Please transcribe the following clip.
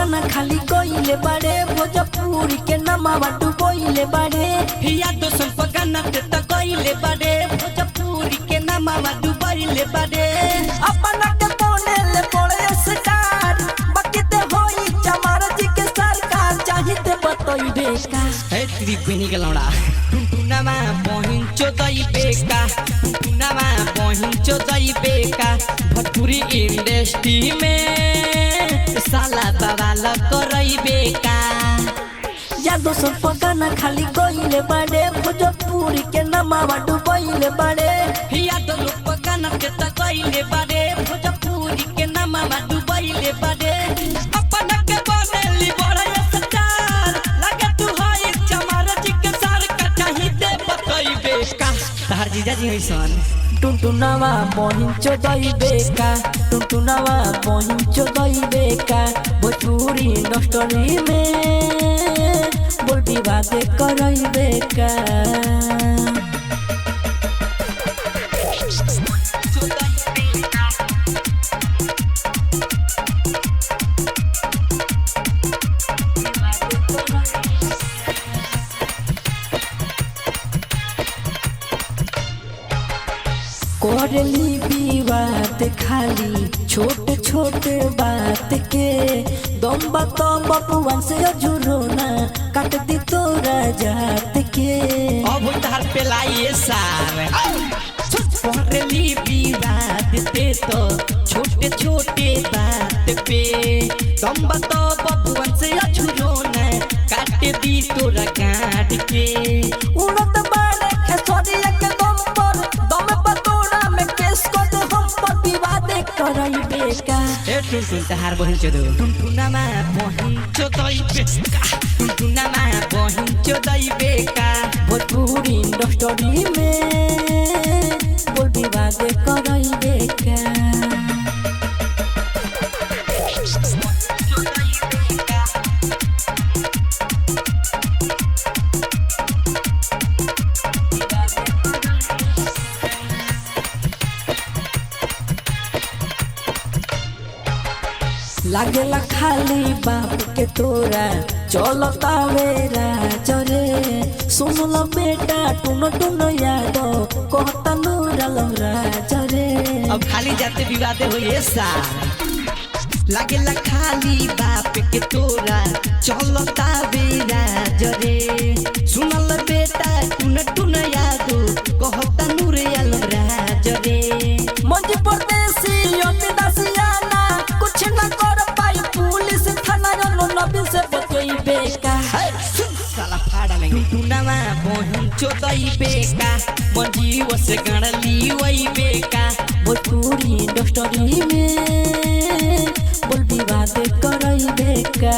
पकाना खाली कोइले बाड़े भोजपुरी के नमावा डुबोइले बाड़े हिया दोसन पकाना ते त कोइले बाड़े भोजपुरी के नमावा डुबोइले बाड़े अपना के बोने ले पड़े स्टार बाकी ते होई चमार जी के सरकार चाहिए बतई बेका हे तेरी बहनी के लौड़ा टुनटुनामा पहुंचो दई बेका टुनटुनामा पहुंचो दई बेका भोजपुरी इंडस्ट्री में साला बवाल करई बेका या दोसन पकाना खाली कोइले बाड़े भोजपुरी के नमावा डुबोइले बाड़े हिया दोसन पकाना के त कोइले बाड़े भोजपुरी के नमावा डुबोइले बाड़े अपना के बनेली बड़ा स्टार लगे तू होई चमार जी के सरकार चाहिए बतई बेका तहार जीजाजी होइसन टुनटुनावा पहुंचो दई बेका टुनटुनावा पहुंचो दई बेका भोजपुरी इंडस्ट्री में बोल विवाद करई बेका कोरली विवाद खाली छोटे छोटे बात के दम बात बपुआन से जुरोना काट दी तोरा जात के अब तार पेलाइए सार कोरली विवाद ते तो छोटे छोटे बात पे दम बात बपुआन से जुरोना काट दी तोरा काट के उन्नत बारे खेसरिया के दम पर दम बतोड़ा में केस को दे हम पर विवाद करई बेका ए टुनटुन तहार बहिन चोदो टुनटुनामा पहुंचो दई बेका टुनटुनामा पहुंचो दई बेका भोजपुरी इंडस्ट्री में बोल विवाद करई बेका लागेला खाली बाप के तोरा चलता वेरा चरे सुन लो बेटा टुन टुन यादो कहता नूरा लहरा चरे अब खाली जाते विवाद होइए सार लागेला खाली बाप के तोरा चलता बेरा जरे सुनल बेटा टुन टुन यादो कहता नूरे लहरा जरे मंजी परदेसी अतिदासियाना कुछ न कर पाई पुलिस थाना रो नबी से बतई बेका साला फाड़ा लेंगे टुनटुनामा पहुंचो दई बेका मंजीव से गणली वही बेका भोजपुरी इंडस्ट्री में बोल विवाद करई बेका।